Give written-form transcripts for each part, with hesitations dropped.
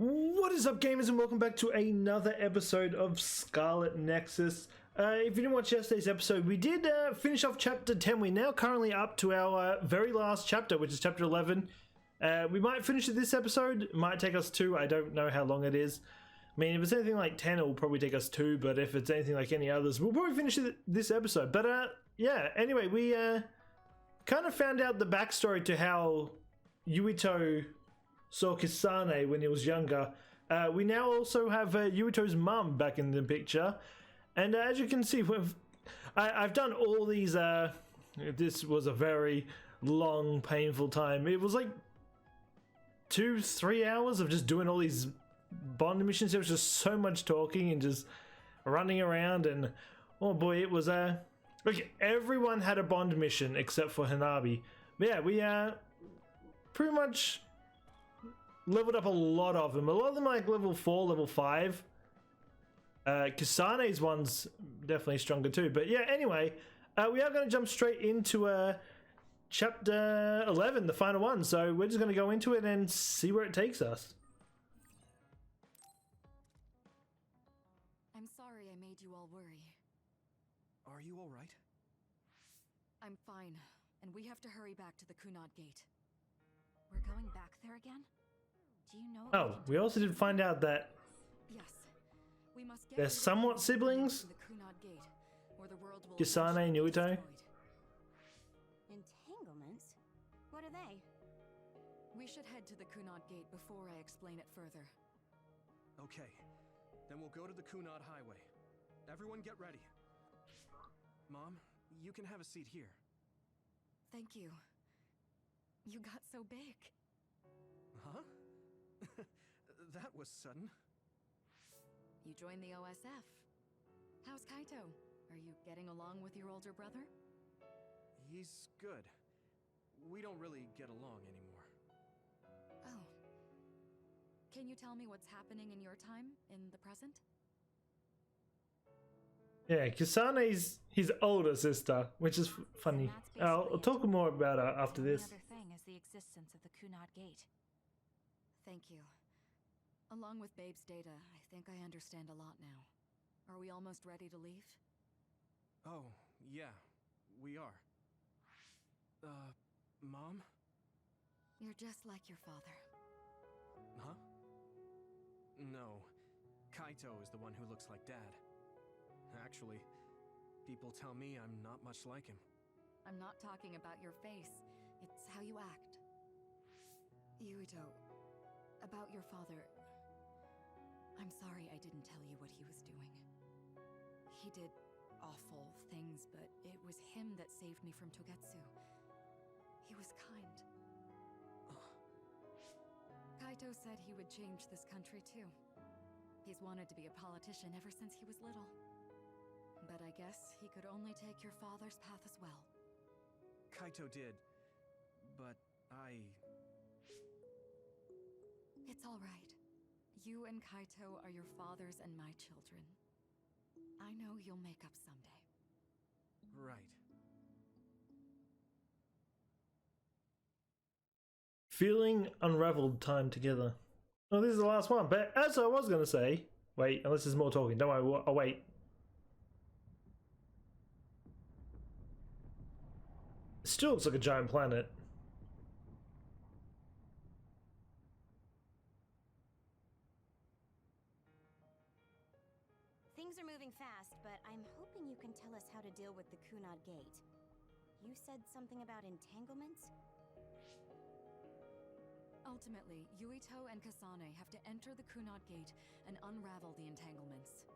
What is up, gamers, and welcome back to another episode of Scarlet Nexus. If you didn't watch yesterday's episode, we did finish off chapter 10. We're now currently up to our very last chapter, which is chapter 11. We might finish it this episode. It might take us 2. I don't know how long it is. I mean, if it's anything like 10, it will probably take us 2. But if it's anything like any others, we'll probably finish it this episode. But yeah, anyway, we kind of found out the backstory to how Yuito saw Kisane when he was younger. We now also have Yuito's mum back in the picture, and as you can see, I've done all these. This was a very long, painful time. It was like 2-3 hours of just doing all these bond missions. There was just so much talking and just running around, and oh boy, it was like everyone had a bond mission except for Hanabi. But yeah, we pretty much leveled up a lot of them. A lot of them are like level 4, level 5. Kisane's one's definitely stronger too. But yeah, anyway, we are going to jump straight into chapter 11, the final one. So we're just going to go into it and see where it takes us. I'm sorry I made you all worry. Are you all right? I'm fine, and we have to hurry back to the Kunad gate. We're going back there again? Do you know? Oh, we also did find out that yes, we must get they're somewhat siblings. the Kunad gate, or the world will Kisane and Yuito. Entanglements? What are they? We should head to the Kunad gate before I explain it further. Okay, then we'll go to the Kunad highway. Everyone get ready. Mom, you can have a seat here. Thank you. You got so big. Huh? That was sudden. You joined the OSF. How's Kaito? Are you getting along with your older brother? He's good. We don't really get along anymore. Oh. Can you tell me what's happening in your time, in the present? Yeah, Kisane's his older sister, which is funny. I'll talk more about her after this. The other thing is the existence of the Kunad gate. Thank you. Along with Babe's data, I think I understand a lot now. Are we almost ready to leave? Oh, yeah, we are. Mom? You're just like your father. Huh? No, Kaito is the one who looks like Dad. Actually, people tell me I'm not much like him. I'm not talking about your face. It's how you act. Yuito, about your father... I'm sorry I didn't tell you what he was doing. He did awful things, but it was him that saved me from Togetsu. He was kind. Kaito said he would change this country too. He's wanted to be a politician ever since he was little. But I guess he could only take your father's path as well. Kaito did, but It's all right. You and Kaito are your father's and my children. I know you'll make up someday. Right. Feeling unraveled time together. Oh, this is the last one. But as I was going to say, wait, unless there's more talking. Don't worry, I'll wait. It still looks like a giant planet. Things are moving fast, but I'm hoping you can tell us how to deal with the Kunad gate. You said something about entanglements? Ultimately, Yuito and Kisane have to enter the Kunad gate and unravel the entanglements.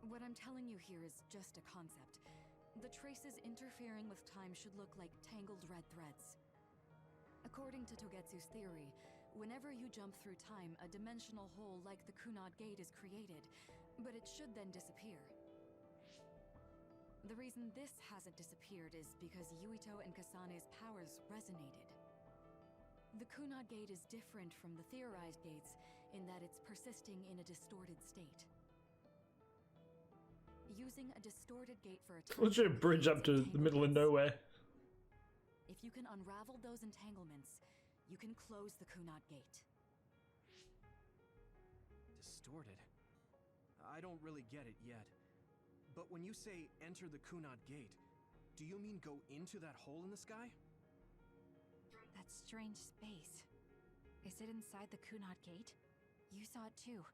What I'm telling you here is just a concept. The traces interfering with time should look like tangled red threads. According to Togetsu's theory, whenever you jump through time, a dimensional hole like the Kunad gate is created, but it should then disappear. The reason this hasn't disappeared is because Yuito and Kisane's powers resonated. The Kunad gate is different from the theorized gates in that it's persisting in a distorted state. Using a distorted gate for a time... Literally a bridge up to the middle of nowhere. If you can unravel those entanglements, you can close the Kunad gate. distorted. I don't really get it yet. But when you say enter the Kunad gate, do you mean go into that hole in the sky? That strange space. Is it inside the Kunad gate? You saw it too,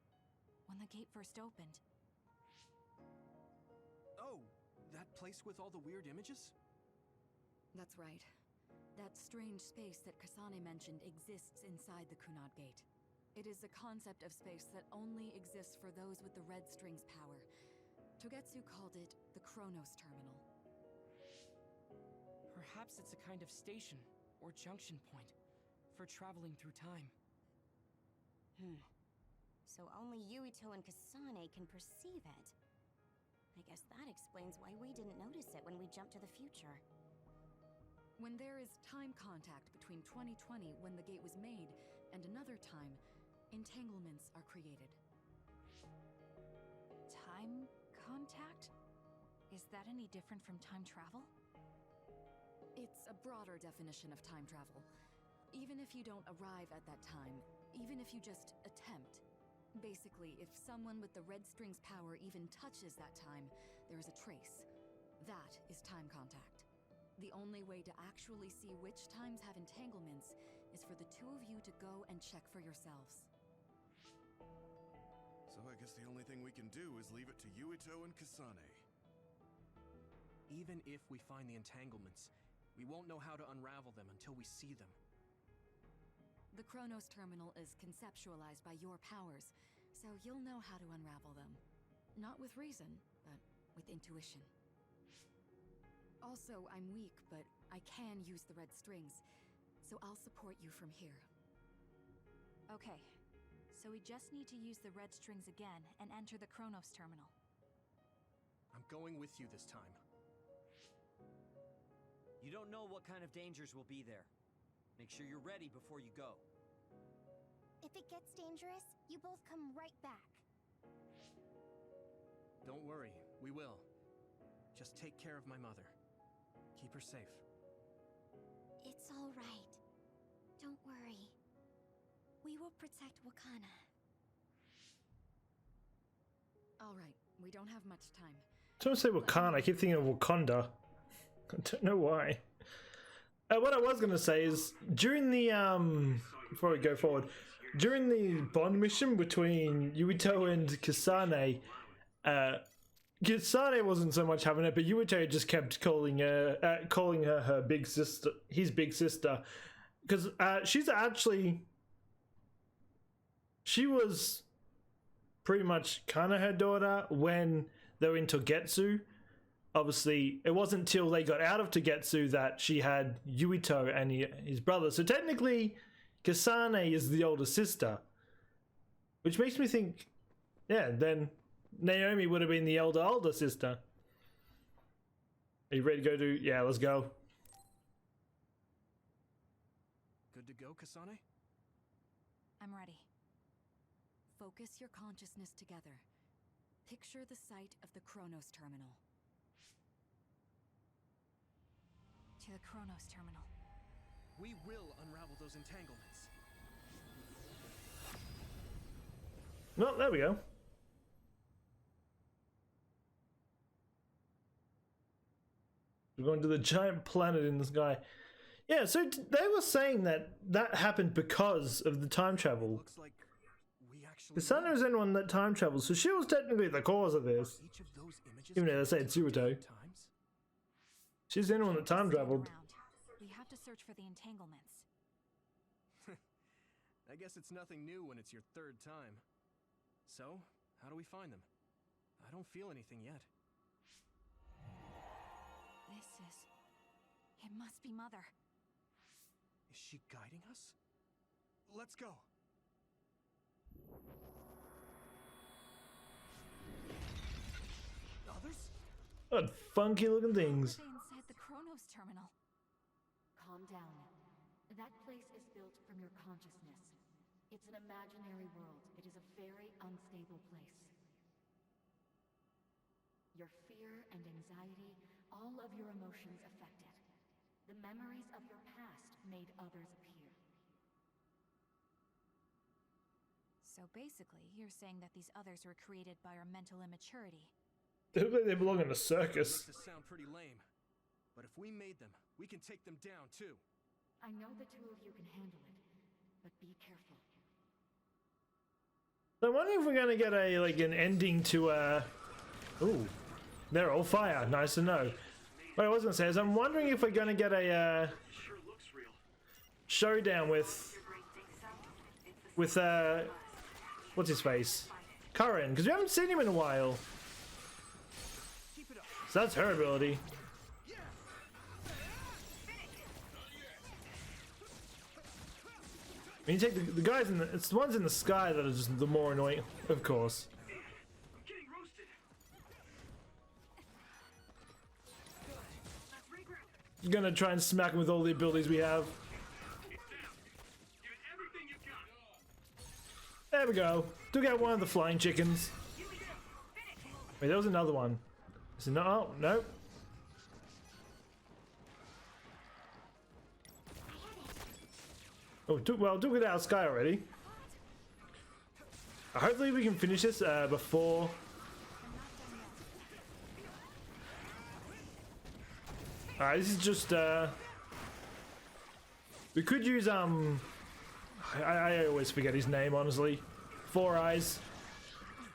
when the gate first opened. Oh, that place with all the weird images? That's right. That strange space that Kasane mentioned exists inside the Kunad gate. It is a concept of space that only exists for those with the red string's power. Togetsu called it the Chronos Terminal. Perhaps it's a kind of station or junction point for traveling through time. So only Yuito and Kasane can perceive it. I guess that explains why we didn't notice it when we jumped to the future. When there is time contact between 2020, when the gate was made, and another time, entanglements are created. Time contact? Is that any different from time travel? It's a broader definition of time travel. Even if you don't arrive at that time, even if you just attempt. Basically, if someone with the red string's power even touches that time, there is a trace. That is time contact. The only way to actually see which times have entanglements is for the two of you to go and check for yourselves. So I guess the only thing we can do is leave it to Yuito and Kasane. Even if we find the entanglements, we won't know how to unravel them until we see them. The Chronos Terminal is conceptualized by your powers, so you'll know how to unravel them. Not with reason, but with intuition. Also, I'm weak, but I can use the red strings, so I'll support you from here. Okay, so we just need to use the red strings again and enter the Chronos Terminal. I'm going with you this time. You don't know what kind of dangers will be there. Make sure you're ready before you go. If it gets dangerous, you both come right back. Don't worry, we will. Just take care of my mother. Keep her safe. It's all right. Don't worry. We will protect Wakana. All right, we don't have much time. Someone say Wakanda. I keep thinking of Wakanda. I don't know why. What I was gonna say is during the before we go forward, during the bond mission between Yuito and Kasane, Kasane wasn't so much having it, but Yuito just kept calling her her big sister, his big sister, because she was pretty much kind of her daughter when they were in Togetsu. Obviously, it wasn't until they got out of Togetsu that she had Yuito and his brother. So technically, Kasane is the older sister. Which makes me think, yeah, then Naomi would have been the older sister. Are you ready to go to... Yeah, let's go. Good to go, Kasane? I'm ready. Focus your consciousness together. Picture the site of the Chronos Terminal. To the Chronos Terminal. We will unravel those entanglements. No, there we go. We're going to the giant planet in the sky. Yeah, so they were saying that happened because of the time travel. Looks like we actually... Kasane was anyone that time travels, so she was technically the cause of this. Each of those images Even though they say it's Yuito. times? She's the only one that time traveled. We have to search for the entanglements. I guess it's nothing new when it's your third time. So, how do we find them? I don't feel anything yet. It must be Mother. Is she guiding us? Let's go. Others? What funky looking things. How are they inside the Chronos Terminal? Calm down. That place is built from your consciousness. It's an imaginary world. It is a very unstable place. Your fear and anxiety, all of your emotions affected. The memories of your past made others appear. So basically, you're saying that these others were created by our mental immaturity. They look like they belong in a circus. This sound pretty lame, but if we made them, we can take them down too. I know the two of you can handle it, but be careful. So I'm wondering if we're gonna get a an ending to Ooh, they're all fire. Nice to know. What I was gonna say is I'm wondering if we're gonna get a showdown with what's his face, Curran, because we haven't seen him in a while. So that's her ability. When you take the guys in it's the ones in the sky that are just the more annoying, of course. You're gonna try and smack him with all the abilities we have. There we go. Took out one of the flying chickens. Wait, there was another one. Is it not? Oh, no. Oh, took it out of sky already. Hopefully we can finish this before. Alright, this is just we could use I always forget his name, honestly. Four Eyes.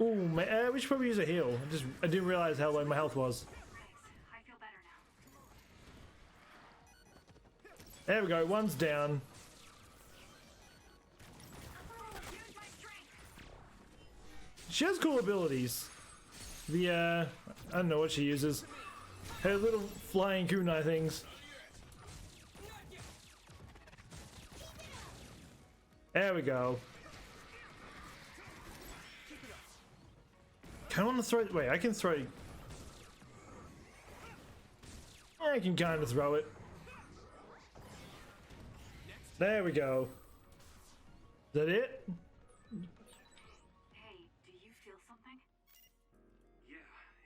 Ooh, we should probably use a heal. I didn't realize how low my health was. I feel better now. There we go, one's down. She has cool abilities. I don't know what she uses. Her little flying kunai things. There we go. Can I want to throw? Wait, I can throw. I can kind of throw it. There we go. Is that it? Hey, do you feel something? Yeah,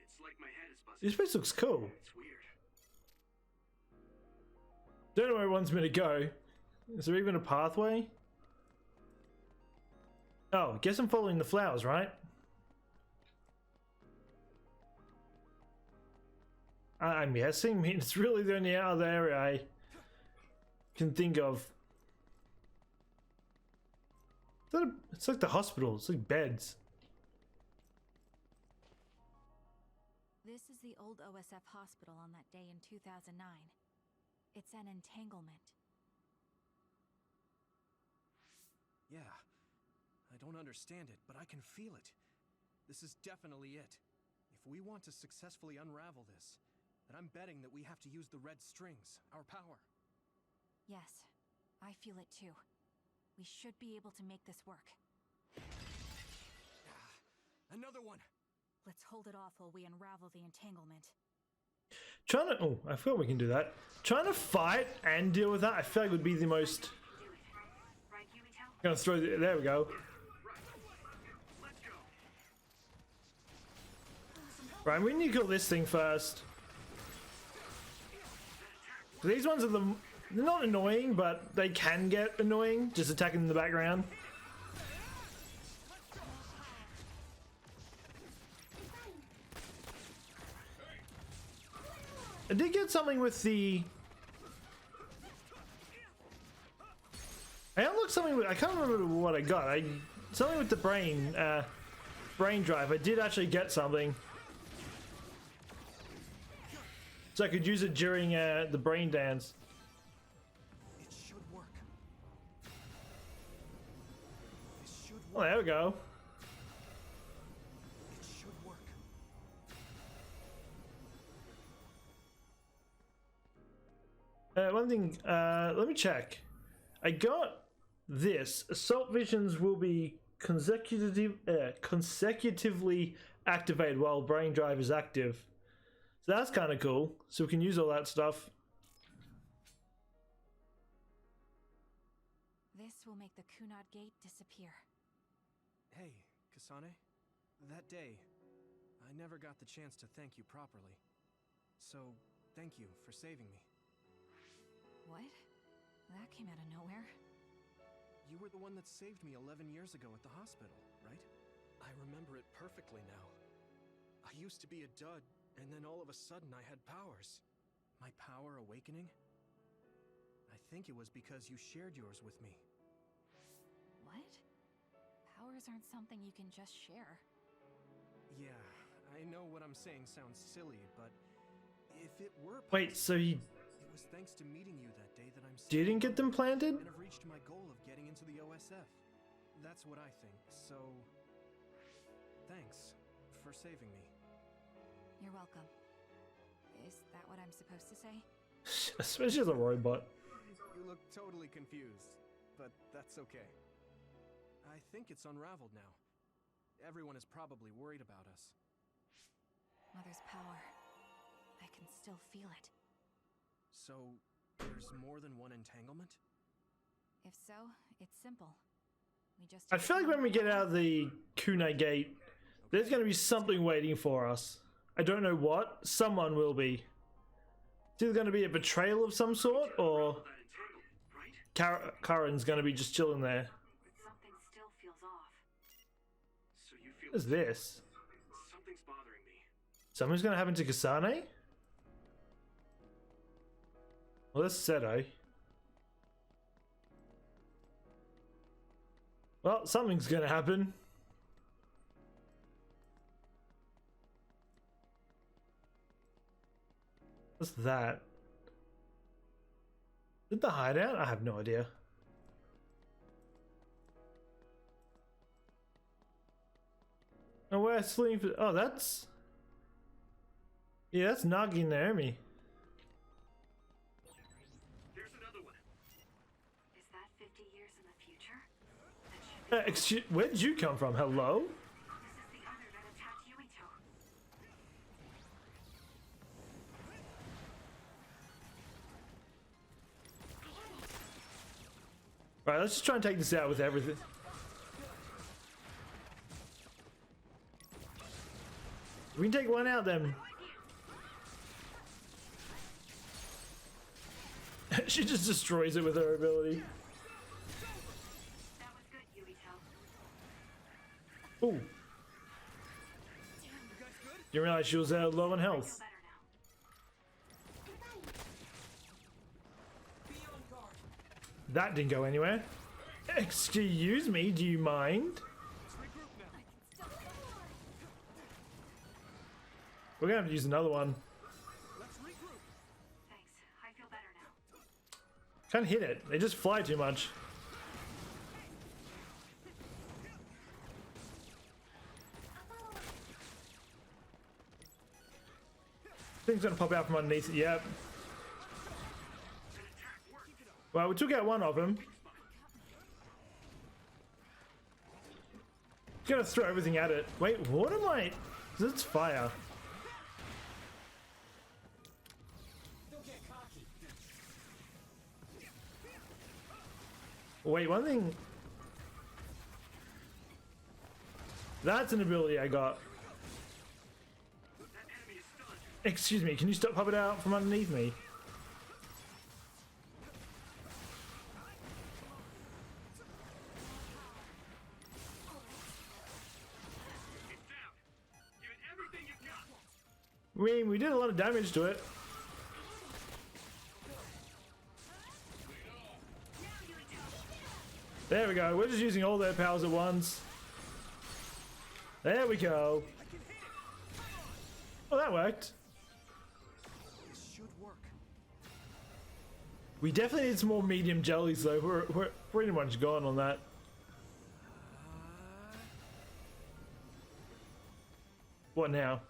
it's like my head is buzzing. This place looks cool. It's weird. Don't know where it wants me to go. Is there even a pathway? Oh, guess I'm following the flowers, right? I'm guessing. I mean, it's really the only other area I can think of. It's like the hospital. It's like beds. This is the old OSF hospital on that day in 2009. It's an entanglement. Yeah. I don't understand it, but I can feel it. This is definitely it. If we want to successfully unravel this, then I'm betting that we have to use the red strings, our power. Yes, I feel it too. We should be able to make this work. Another one! Let's hold it off while we unravel the entanglement. Trying to... Oh, I feel we can do that. Trying to fight and deal with that, I feel like would be the most... Gonna throw... There we go. Right, we need to kill this thing first. These ones are they're not annoying, but they can get annoying, just attacking in the background. I did get something with the... I unlocked something with... I can't remember what I got. Something with the brain drive. I did actually get something. So I could use it during the brain dance. It should work. Oh, there we go. It should work. One thing, let me check. I got this. Assault visions will be consecutively activated while brain drive is active. So that's kind of cool. So we can use all that stuff. This will make the Kunad gate disappear. Hey, Kasane. That day, I never got the chance to thank you properly. So, thank you for saving me. What? That came out of nowhere. You were the one that saved me 11 years ago at the hospital, right? I remember it perfectly now. I used to be a dud, and then all of a sudden I had powers. My power awakening? I think it was because you shared yours with me. What? Powers aren't something you can just share. Yeah, I know what I'm saying sounds silly, but if it were Wait, so he it was thanks to meeting you that day that I'm didn't get them planted? and have reached my goal of getting into the OSF. That's what I think. So, thanks for saving me. You're welcome. Is that what I'm supposed to say? Especially as a robot. You look totally confused, but that's okay. I think it's unraveled now. Everyone is probably worried about us. Mother's power. I can still feel it. So, there's more than one entanglement? If so, it's simple. We just I feel like when we get out of the Kunad gate, there's going to be something waiting for us. I don't know what. Someone will be. It's either going to be a betrayal of some sort, or Karen's going to be just chilling there. Something still feels off. So you feel What is this? something's bothering me. Something's going to happen to Kasane? Well, that's Seto. Well, something's going to happen. What's that? Is it the hideout? I have no idea. Oh, we're sleeping for. Oh, that's. Yeah, that's Nagi and Naomi. There's another one. Is that 50 years in the future? That should be. Excuse. Where did you come from? Hello? This is the other that attacked Yuito. Right, let's just try and take this out with everything. We can take one out then. She just destroys it with her ability. That was good, Yuito. Ooh. Didn't realize she was low on health. Better now. That didn't go anywhere. Excuse me, do you mind? We're gonna have to use another one. Thanks. I feel better now. Can't hit it. They just fly too much. Thing's gonna pop out from underneath it. Yep. Well, we took out one of them. Gonna throw everything at it. Wait, what am I? It's fire. Wait, one thing. That's an ability I got. Excuse me, can you stop popping out from underneath me? I mean, we did a lot of damage to it. There we go. We're just using all their powers at once. There we go. Oh, that worked. This should work. We definitely need some more medium jellies, though. We're pretty much gone on that. What now?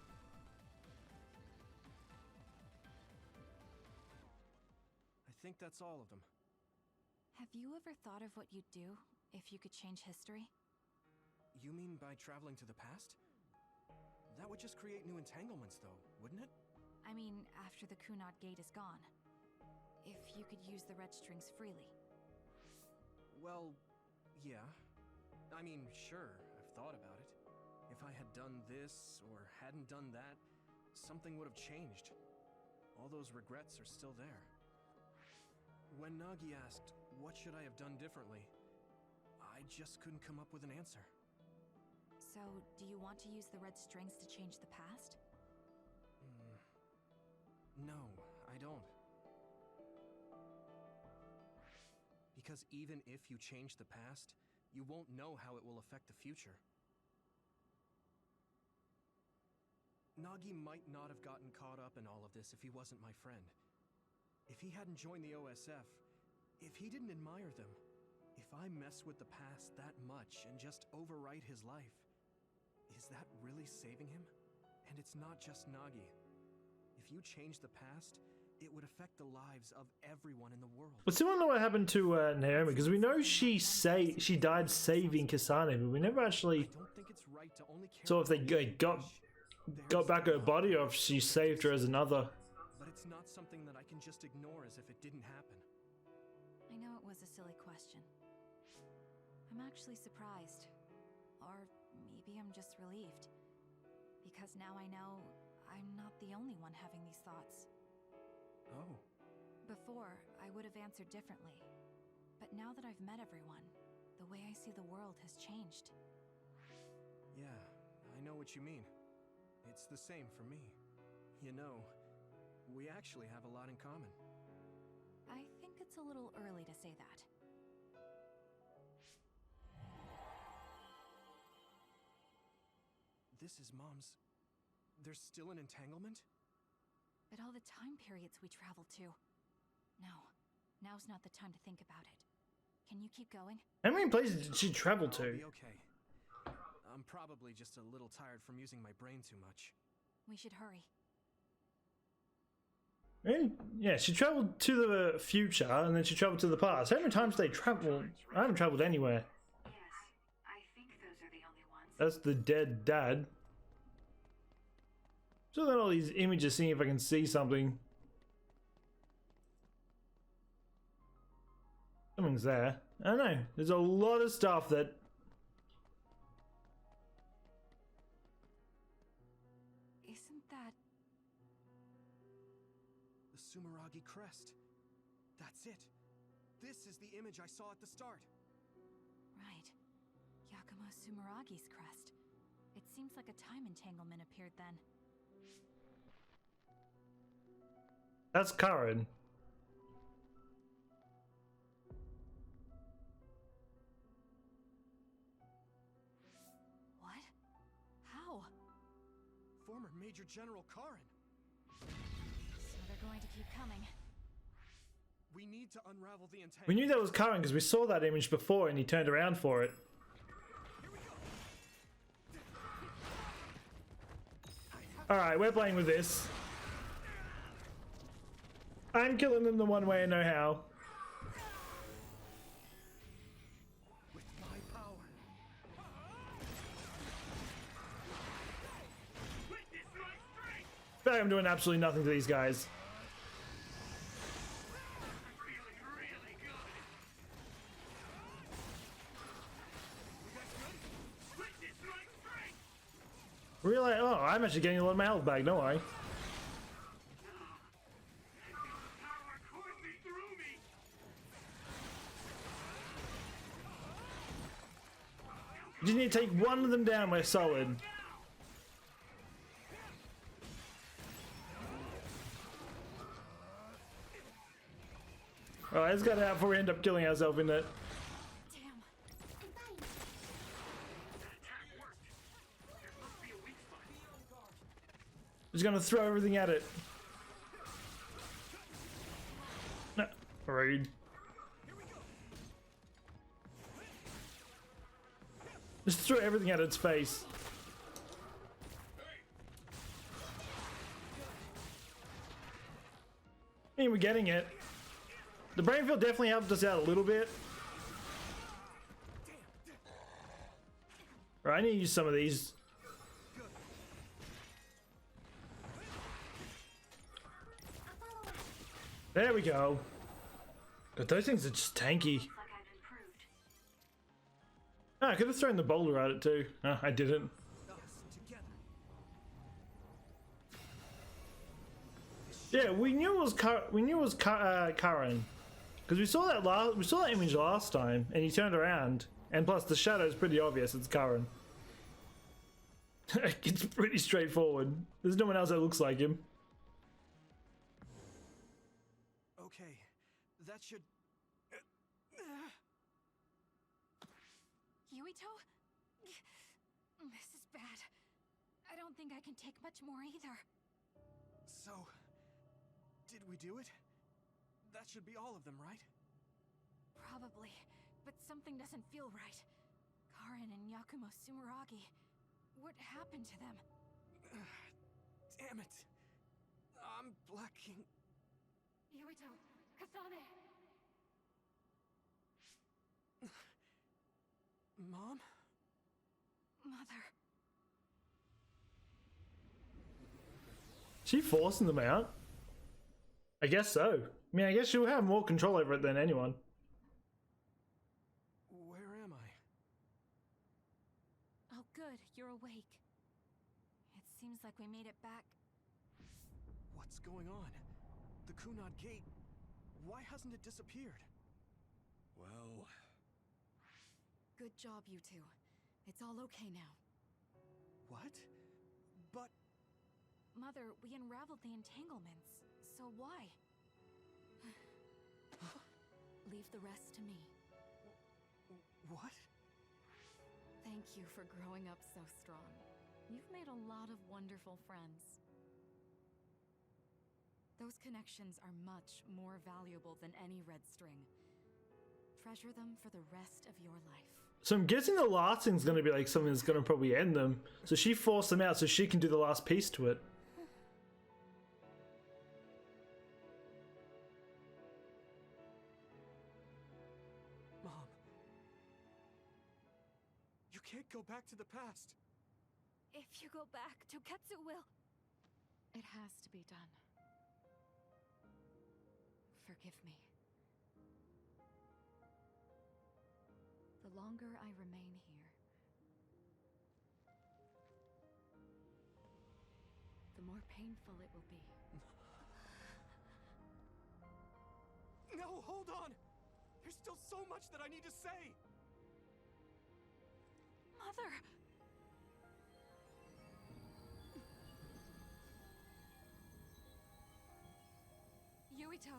I think that's all of them. Have you ever thought of what you'd do if you could change history? You mean by traveling to the past? That would just create new entanglements, though, wouldn't it? I mean, after the Kunad gate is gone. If you could use the red strings freely. Well, yeah. I mean, sure, I've thought about it. If I had done this, or hadn't done that, something would have changed. All those regrets are still there. When Nagi asked, what should I have done differently? I just couldn't come up with an answer. So, do you want to use the red strings to change the past? No, I don't. Because even if you change the past, you won't know how it will affect the future. Nagi might not have gotten caught up in all of this if he wasn't my friend. If he hadn't joined the OSF, if he didn't admire them, if I mess with the past that much and just overwrite his life, is that really saving him? And it's not just Nagi. If you change the past, it would affect the lives of everyone in the world. But still don't know what happened to Naomi, because we know she died saving Kasane, but we never actually I don't think it's right to only care saw if they got back her body or if she saved her as another. But it's not something that I can just ignore as if it didn't happen. I know it was a silly question. I'm actually surprised. Or maybe I'm just relieved. Because now I know I'm not the only one having these thoughts. Oh. Before, I would have answered differently. But now that I've met everyone, the way I see the world has changed. Yeah, I know what you mean. It's the same for me. You know, we actually have a lot in common. I think it's a little early to say that. This is Mom's... There's still an entanglement? But all the time periods we traveled to. No, now's not the time to think about it. Can you keep going? How many places did she travel I'll to? be okay. I'm probably just a little tired from using my brain too much. We should hurry. And, yeah, she traveled to the future and then she traveled to the past. How many times did they travel? I haven't traveled anywhere. Yes, I think those are the only ones. That's the dead dad. So then all these images, seeing if I can see something. Something's there. I don't know. There's a lot of stuff that... Isn't that... The Sumeragi crest. That's it. This is the image I saw at the start. Right. Yakumo Sumeragi's crest. It seems like a time entanglement appeared then. That's Karen. What? How? Former Major General Karen. So they're going to keep coming. We need to unravel the entanglement. We knew that was Karen because we saw that image before and he turned around for it. Alright, we're playing with this. I'm killing them the one way I know how. With my power. But I'm doing absolutely nothing to these guys. Really? Oh, I'm actually getting a lot of my health back, don't I? Just need to take one of them down, we're solid. Alright, let's get out before we end up killing ourselves in it. Just gonna throw everything at it. No, rude. Just throw everything at its face. I mean, we're getting it. The brain field definitely helped us out a little bit. Alright, I need to use some of these. There we go. But those things are just tanky. Oh, I could have thrown the boulder at it too. No, I didn't. Yeah, we knew it was Karen, because we saw that image last time, and he turned around. And plus, the shadow is pretty obvious. It's Karen. It's pretty straightforward. There's no one else that looks like him. Okay, that should... Yuito? This is bad. I don't think I can take much more either. So, did we do it? That should be all of them, right? Probably, but something doesn't feel right. Karen and Yakumo Sumeragi. What happened to them? Damn it. I'm blacking. Yuito, Kasane! Mom? Mother. She forcing them out? I guess so. I mean, I guess she'll have more control over it than anyone. Where am I? Oh good, you're awake. It seems like we made it back. What's going on? The Kunad gate. Why hasn't it disappeared? Well... Good job, you two. It's all okay now. What? But... Mother, we unraveled the entanglements. So why? Leave the rest to me. What? Thank you for growing up so strong. You've made a lot of wonderful friends. Those connections are much more valuable than any red string. Treasure them for the rest of your life. So I'm guessing the last thing's going to be like something that's going to probably end them. So she forced them out so she can do the last piece to it. Mom. You can't go back to the past. If you go back, Toketsu will... It has to be done. Forgive me. The longer I remain here, the more painful it will be. No, hold on! There's still so much that I need to say! Mother! Yuito.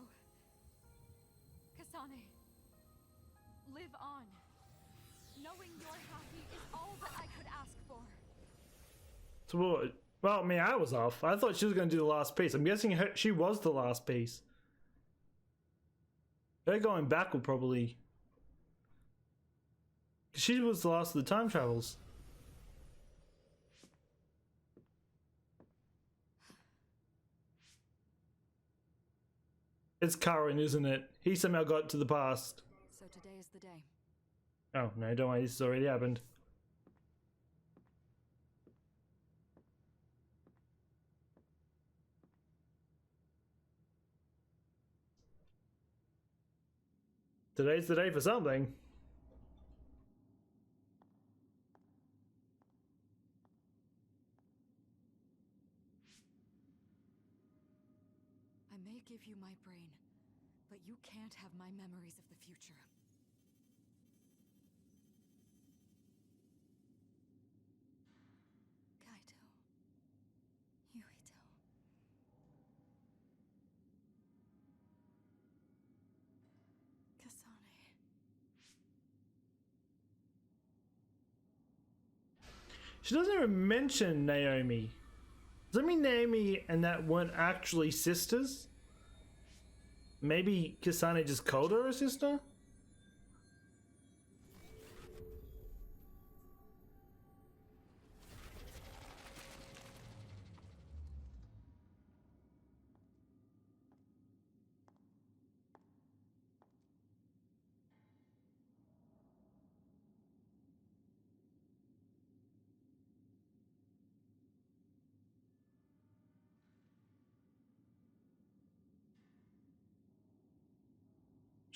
Kasane. Live on. Knowing you're happy is all that I could ask for. So what? Well, I mean, I was off. I thought she was going to do the last piece. I'm guessing she was the last piece. Her going back will probably... She was the last of the time travels. It's Karen, isn't it? He somehow got to the past. So today is the day. Oh, no, don't worry. This has already happened. Today's the day for something. I may give you my brain, but you can't have my memories of the future. Kaito. Yuito. Kasane. She doesn't even mention Naomi. Does that mean Naomi and that weren't actually sisters? Maybe Kasane just called her a sister?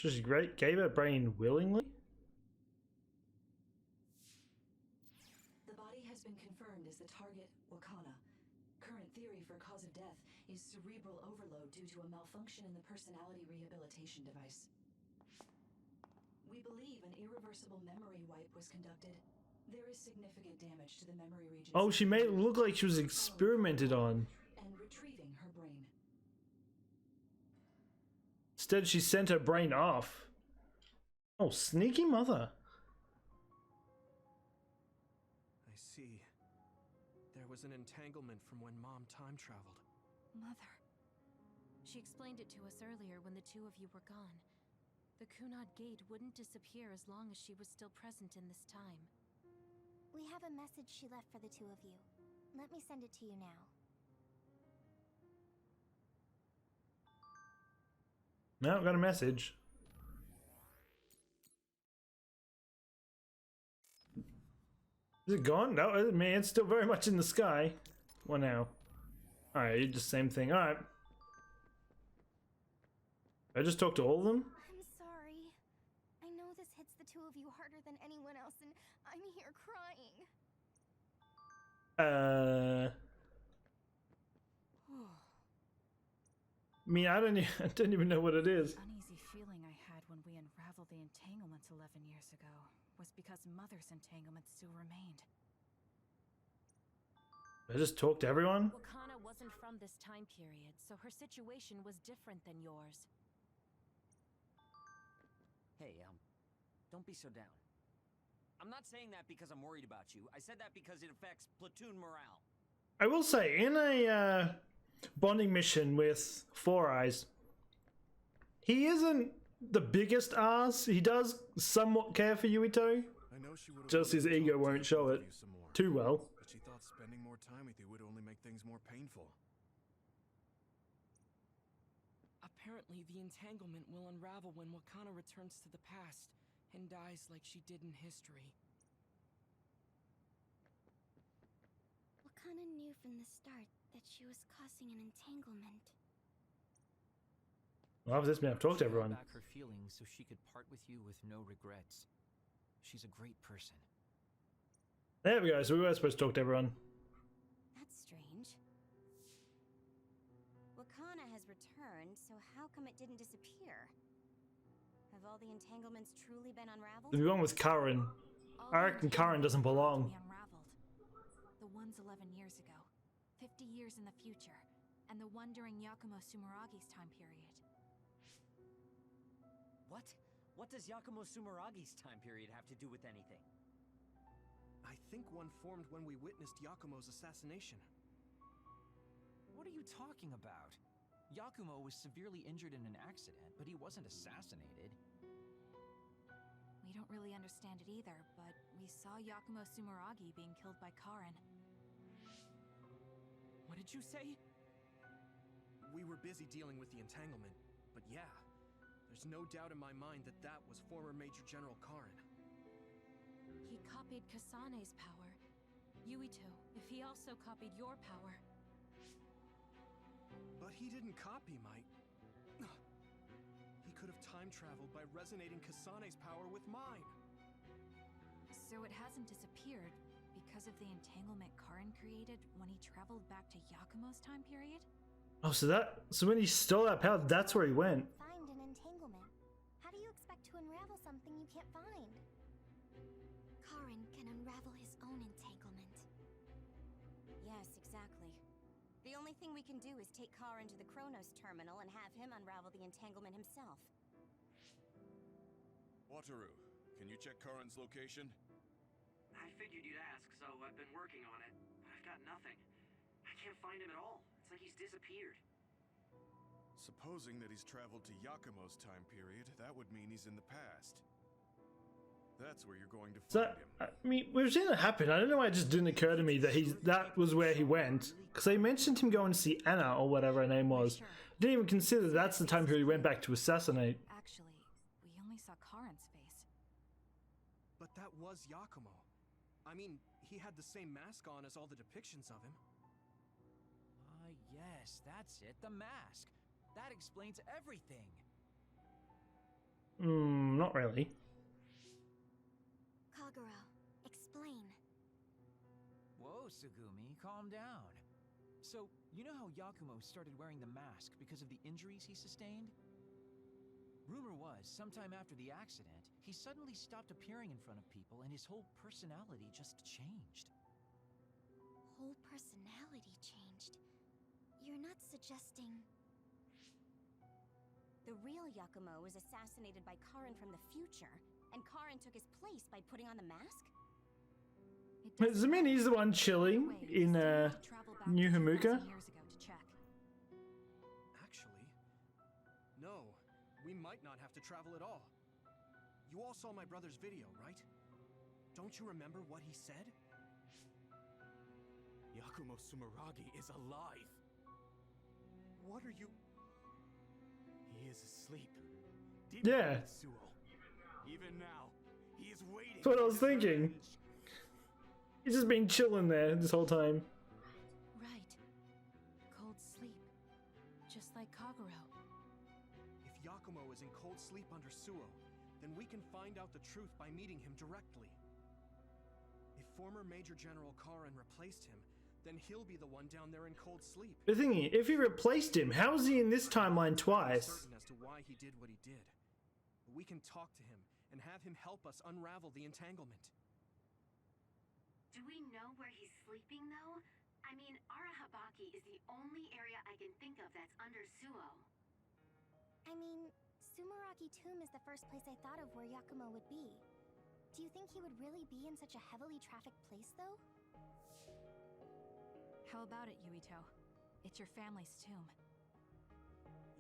She's great. Gave her brain willingly? The body has been confirmed as the target, Wakana. Current theory for cause of death is cerebral overload due to a malfunction in the personality rehabilitation device. We believe an irreversible memory wipe was conducted. There is significant damage to the memory regions. Oh, she made it look like she was experimented on. And retrieving her brain. Instead, she sent her brain off. Oh, sneaky mother. I see. There was an entanglement from when Mom time traveled. Mother. She explained it to us earlier when the two of you were gone. The Kunad gate wouldn't disappear as long as she was still present in this time. We have a message she left for the two of you. Let me send it to you now. No, got a message. Is it gone? No, man, it's still very much in the sky. What now? Alright, just same thing. Alright. I just talked to all of them? I'm sorry. I know this hits the two of you harder than anyone else, and I'm here crying. I mean, I don't even know what it is. Uneasy feeling I had when we unraveled the entanglements 11 years ago was because Mother's entanglements still remained. I just talked to everyone? Wakana wasn't from this time period, so her situation was different than yours. Hey, don't be so down. I'm not saying that because I'm worried about you. I said that because it affects platoon morale. I will say, in a bonding mission with Four Eyes, he isn't the biggest ass. He does somewhat care for Yuito. Just his ego won't show it too well. But she thought spending more time with you would only make things more painful. Apparently, the entanglement will unravel when Wakana returns to the past and dies like she did in history. Wakana knew from the start that she was causing an entanglement. Well, after this, man, I've talked to everyone. Back her feelings so she could part with you with no regrets. She's a great person. There we go. So we were supposed to talk to everyone. That's strange. Wakana has returned, so how come it didn't disappear? Have all the entanglements truly been unraveled? The one with Karen. I reckon Karen doesn't belong. Unraveled. The ones 11 years ago, 50 years in the future, and the one during Yakumo Sumeragi's time period. What? What does Yakumo Sumeragi's time period have to do with anything? I think one formed when we witnessed Yakumo's assassination. What are you talking about? Yakumo was severely injured in an accident, but he wasn't assassinated. We don't really understand it either, but we saw Yakumo Sumeragi being killed by Karen. What did you say? We were busy dealing with the entanglement, but yeah, there's no doubt in my mind that that was former Major General Karen. He copied Kasane's power. Yuito, if he also copied your power. But he didn't copy my... He could have time traveled by resonating Kasane's power with mine. So it hasn't disappeared because of the entanglement Karen created when he traveled back to Yakumo's time period? Oh, so when he stole that power, that's where he went. Find an entanglement. How do you expect to unravel something you can't find? Karen can unravel his own entanglement. Yes, exactly. The only thing we can do is take Karen to the Chronos terminal and have him unravel the entanglement himself. Wataru, can you check Karen's location? I figured you'd ask, so I've been working on it. But I've got nothing. I can't find him at all. It's like he's disappeared. Supposing that he's traveled to Yakumo's time period, that would mean he's in the past. That's where you're going to find him. I mean, we've seen it happen. I don't know why it just didn't occur to me that that was where he went. Because they mentioned him going to see Anna or whatever her name was. Didn't even consider that's the time period he went back to assassinate. Actually, we only saw Karen's face. But that was Yakumo. I mean, he had the same mask on as all the depictions of him. Yes, that's it, the mask. That explains everything. Not really. Kagura, explain. Whoa, Sugumi, calm down. So, you know how Yakumo started wearing the mask because of the injuries he sustained? Rumor was, sometime after the accident, he suddenly stopped appearing in front of people and his whole personality just changed. Whole personality changed. You're not suggesting... The real Yakumo was assassinated by Karin from the future, and Karin took his place by putting on the mask? Does it mean he's the one chilling in New Hamuka? Actually, no. We might not have to travel at all. You all saw my brother's video, right? Don't you remember what he said? Yakumo Sumeragi is alive! What are you... He is asleep. Deep Yeah. in Suo. Even now, he is waiting. That's what I was for his thinking. revenge. He's just been chilling there this whole time. Right. Cold sleep. Just like Kaguro. If Yakumo is in cold sleep under Suo, then we can find out the truth by meeting him directly. If former Major General Karin replaced him, then he'll be the one down there in cold sleep. The thing is, if he replaced him, how is he in this timeline twice? I'm certain as to why he did what he did. We can talk to him and have him help us unravel the entanglement. Do we know where he's sleeping, though? I mean, Arahabaki is the only area I can think of that's under Suo. I mean, Sumeragi Tomb is the first place I thought of where Yakumo would be. Do you think he would really be in such a heavily trafficked place, though? How about it, Yuito? It's your family's tomb.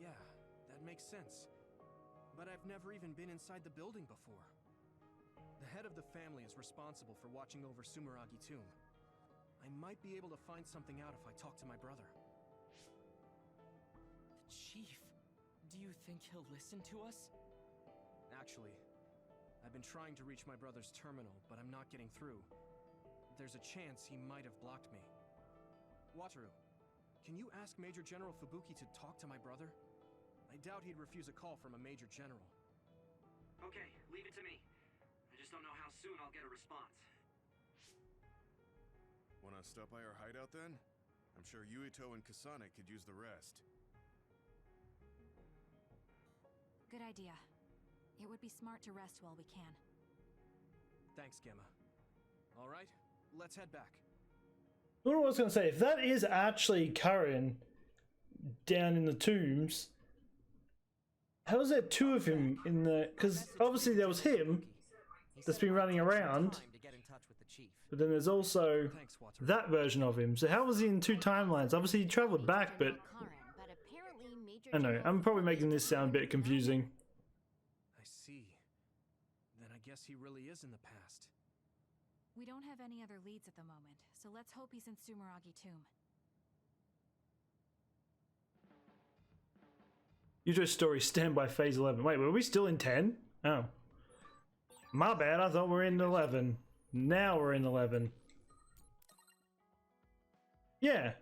Yeah, that makes sense. But I've never even been inside the building before. The head of the family is responsible for watching over Sumeragi Tomb. I might be able to find something out if I talk to my brother. The chief. Do you think he'll listen to us? Actually, I've been trying to reach my brother's terminal, but I'm not getting through. There's a chance he might have blocked me. Wataru, can you ask Major General Fubuki to talk to my brother? I doubt he'd refuse a call from a Major General. Okay, leave it to me. I just don't know how soon I'll get a response. Wanna stop by our hideout then? I'm sure Yuito and Kasane could use the rest. Good idea. It would be smart to rest while we can. Thanks, Gemma. All right, let's head back. What I was going to say, if that is actually Karin down in the tombs, how is there two of him in the... Because obviously there was him that's been running around, but then there's also that version of him. So how was he in two timelines? Obviously he travelled back, but... I don't know, I'm probably making this sound a bit confusing. I see. Then I guess he really is in the past. We don't have any other leads at the moment, so let's hope he's in Sumeragi Tomb. Yuito's story, stand by phase 11. Wait, were we still in 10? Oh. My bad, I thought we were in 11. Now we're in 11. Yeah.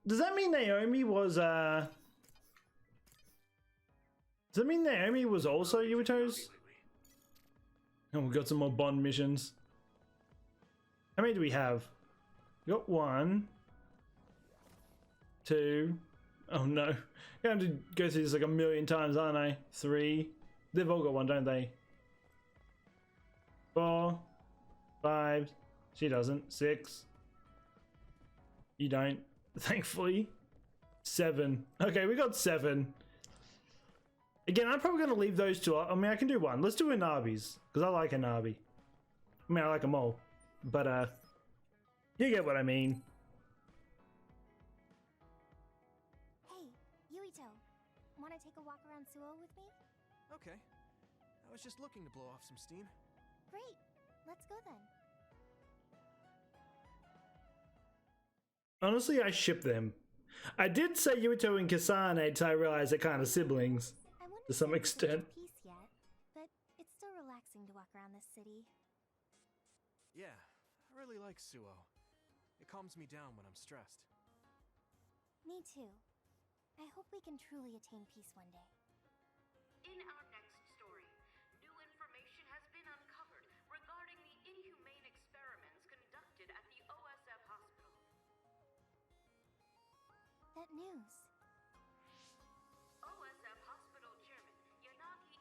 Does that mean Naomi was, Does that mean Naomi was also Yuito's? Oh, we got some more Bond missions. How many do we have? We got 1, 2. Oh no. I'm going to go through this like a million times, aren't I? 3. They've all got 1, don't they? 4, 5. She doesn't. 6. You don't. Thankfully. 7. Okay, we got 7. Again, I'm probably going to leave those 2. I mean, I can do 1. Let's do Inabi's, because I like Inabi. I mean, I like them all. But, you get what I mean. Hey, Yuito. Wanna take a walk around Suo with me? Okay. I was just looking to blow off some steam. Great. Let's go then. Honestly, I ship them. I did say Yuito and Kasane until I realized they're kind of siblings. To some extent. Peace yet, but it's still relaxing to walk around this city. Yeah, I really like Suo. It calms me down when I'm stressed. Me too. I hope we can truly attain peace one day. In our next story, new information has been uncovered regarding the inhumane experiments conducted at the OSF hospital. That news. OSF hospital chairman Yanagi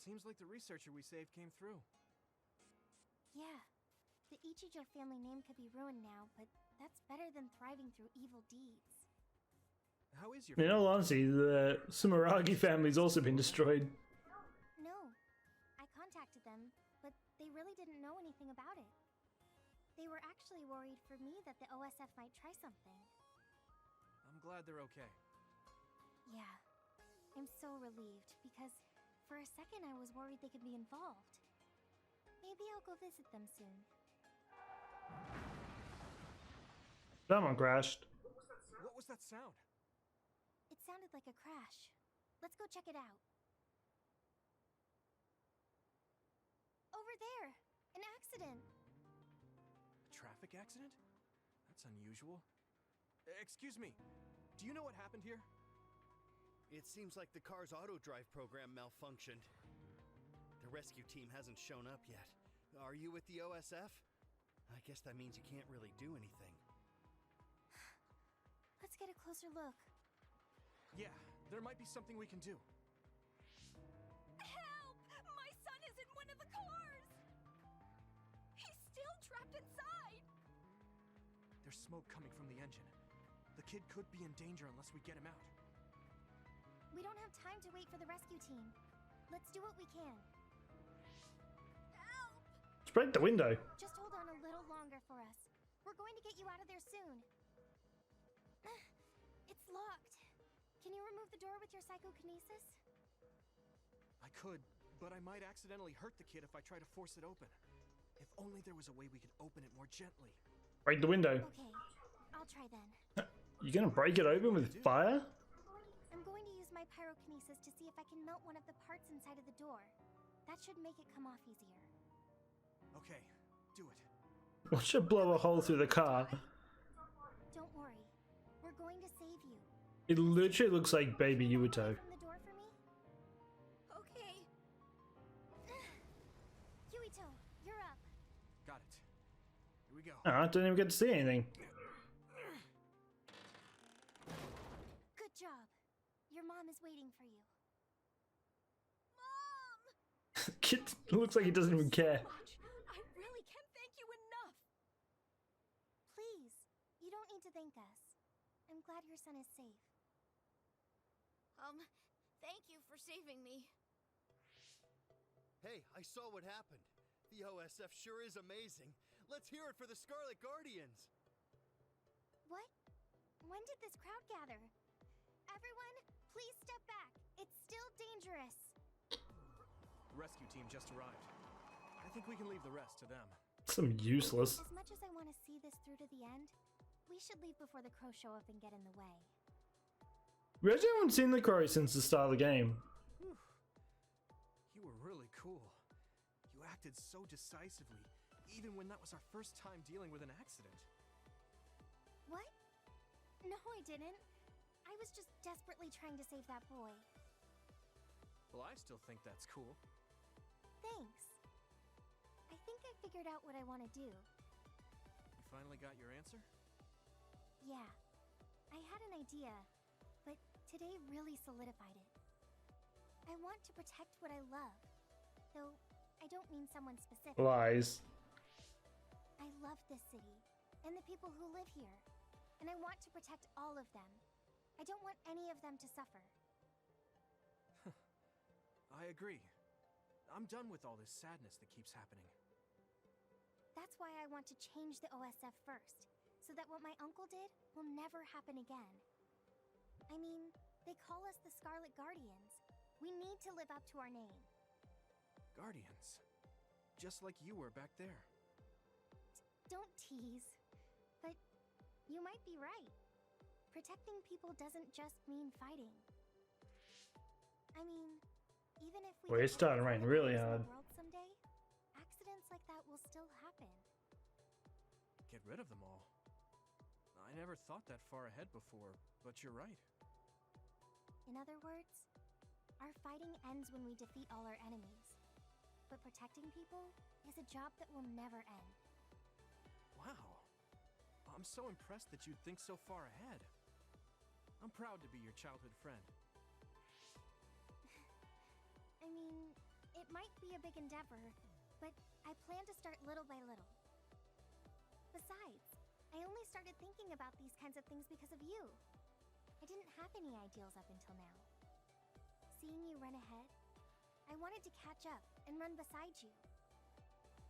Seems like the researcher we saved came through. Yeah. The Ichijo family name could be ruined now, but that's better than thriving through evil deeds. How is your In all honesty, the Sumeragi family's also been destroyed. No. I contacted them, but they really didn't know anything about it. They were actually worried for me that the OSF might try something. I'm glad they're okay. Yeah. I'm so relieved, because for a second I was worried they could be involved. Maybe I'll go visit them soon. Someone crashed. What was that sound? It sounded like a crash. Let's go check it out. Over there! An accident! A traffic accident? That's unusual. Excuse me. Do you know what happened here? It seems like the car's auto-drive program malfunctioned. The rescue team hasn't shown up yet. Are you with the OSF? I guess that means you can't really do anything. Let's get a closer look. Yeah, there might be something we can do. Help! My son is in one of the cars! He's still trapped inside! There's smoke coming from the engine. The kid could be in danger unless we get him out. We don't have time to wait for the rescue team. Let's do what we can. Help! Break the window. Just hold on a little longer for us. We're going to get you out of there soon. It's locked. Can you remove the door with your psychokinesis? I could, but I might accidentally hurt the kid if I try to force it open. If only there was a way we could open it more gently. Break the window. Okay, I'll try then. You gonna break it open with fire? I'm going to use my pyrokinesis to see if I can melt one of the parts inside of the door. That should make it come off easier. Okay, do it. Watch it blow a hole through the car. Don't worry. We're going to save you. It literally looks like baby Yuito. Open the door for me? Okay. Yuito, you're up. Got it. Here we go. I didn't even get to see anything. Good job. Your mom is waiting for you. Kid looks like he doesn't even care. I really can't thank you enough! Please, you don't need to thank us. I'm glad your son is safe. Thank you for saving me. Hey, I saw what happened. The OSF sure is amazing. Let's hear it for the Scarlet Guardians. What? When did this crowd gather? Everyone, please step back. It's still dangerous. The rescue team just arrived. I think we can leave the rest to them. Some useless. As much as I want to see this through to the end, we should leave before the crows show up and get in the way. We actually haven't seen the Crow since the start of the game. Whew. You were really cool. You acted so decisively, even when that was our first time dealing with an accident. What? No, I didn't. I was just desperately trying to save that boy. Well, I still think that's cool. Thanks. I think I figured out what I want to do. You finally got your answer? Yeah. I had an idea, but today really solidified it. I want to protect what I love, though I don't mean someone specific. Lies. I love this city, and the people who live here, and I want to protect all of them. I don't want any of them to suffer. I agree. I'm done with all this sadness that keeps happening. That's why I want to change the OSF first, so that what my uncle did will never happen again. I mean, they call us the Scarlet Guardians. We need to live up to our name. Guardians. Just like you were back there. Don't tease. But you might be right. Protecting people doesn't just mean fighting. I mean, even if we... Well, it's starting to rain really hard. ...world someday, accidents like that will still happen. Get rid of them all. I never thought that far ahead before, but you're right. In other words, our fighting ends when we defeat all our enemies. But protecting people is a job that will never end. Wow. I'm so impressed that you'd think so far ahead. I'm proud to be your childhood friend. I mean, It might be a big endeavor, but I plan to start little by little. Besides, I only started thinking about these kinds of things because of you. I didn't have any ideals up until now. Seeing you run ahead, I wanted to catch up and run beside you.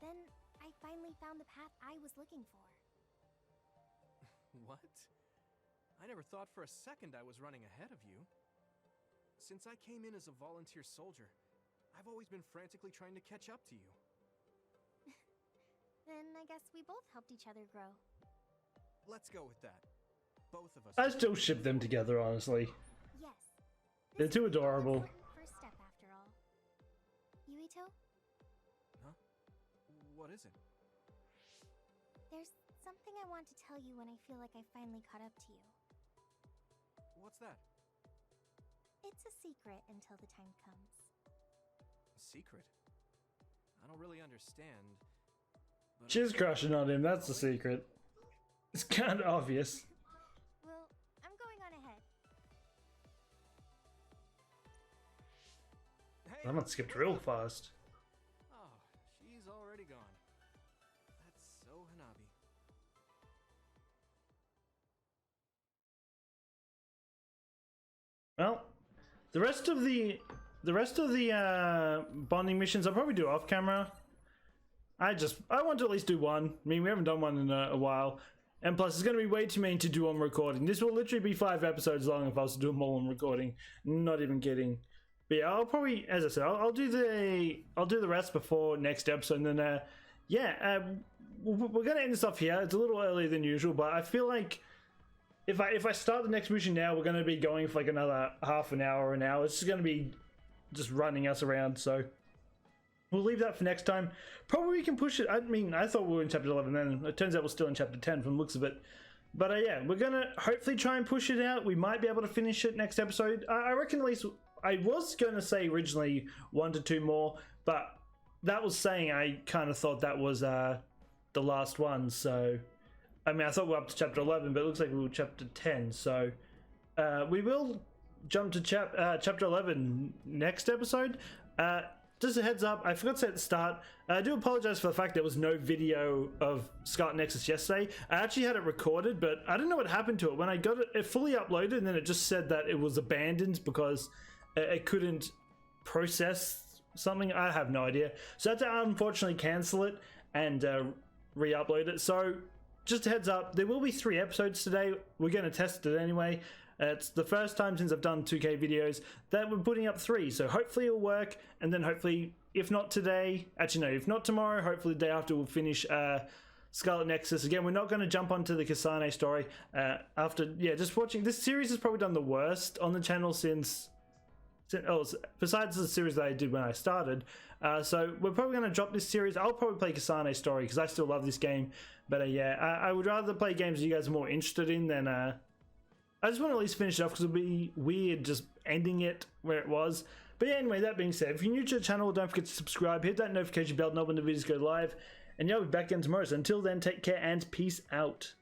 Then I finally found the path I was looking for. What? I never thought for a second I was running ahead of you. Since I came in as a volunteer soldier, I've always been frantically trying to catch up to you. Then I guess we both helped each other grow. Let's go with that. Both of us. I still ship them together, honestly. Yes. They're too adorable. First step after all. Yuito? Huh? What is it? There's something I want to tell you when I feel like I finally caught up to you. What's that? It's a secret until the time comes. A secret? I don't really understand. She's crushing on him, that's the secret. It's kind of obvious. Well, I'm going on ahead. Hey, I'm not skipped real fast. Oh, she's already gone. That's so Hanabi. Well, the rest of the bonding missions I'll probably do off camera. I want to at least do one. I mean, we haven't done one in a while. And plus, it's going to be way too many to do on recording. This will literally be 5 episodes long if I was to do them all on recording. Not even kidding. But yeah, I'll probably, as I said, I'll do the rest before next episode. And then, we're going to end this off here. It's a little earlier than usual, but I feel like if I start the next mission now, we're going to be going for like another half an hour or an hour. It's just going to be just running us around, so we'll leave that for next time. Probably we can push it. I mean, I thought we were in chapter 11, then it turns out we're still in chapter 10 from the looks of it. But yeah, we're gonna hopefully try and push it out. We might be able to finish it next episode. I reckon at least, I was going to say originally 1 to 2 more, but that was saying I kind of thought that was the last one. So, I mean, I thought we were up to chapter 11, but it looks like we were chapter 10. So, we will jump to chapter 11 next episode. Just a heads up, I forgot to say at the start, I do apologize for the fact there was no video of Scarlet Nexus yesterday. I actually had it recorded, but I don't know what happened to it. When I got it fully uploaded, and then it just said that it was abandoned because it couldn't process something. I have no idea. So I had to unfortunately cancel it and re-upload it. So just a heads up, there will be 3 episodes today. We're going to test it anyway. It's the first time since I've done 2K videos that we're putting up 3, so hopefully it'll work, and then hopefully, if not today, actually no, if not tomorrow, hopefully the day after we'll finish Scarlet Nexus. Again, we're not going to jump onto the Kasane story just watching. This series has probably done the worst on the channel since besides the series that I did when I started. So we're probably going to drop this series. I'll probably play Kasane story because I still love this game, but I would rather play games you guys are more interested in than I just want to at least finish it off because it would be weird just ending it where it was. But yeah, anyway, that being said, if you're new to the channel, don't forget to subscribe, hit that notification bell, know when the videos go live, and yeah, I'll be back again tomorrow. So until then, take care and peace out.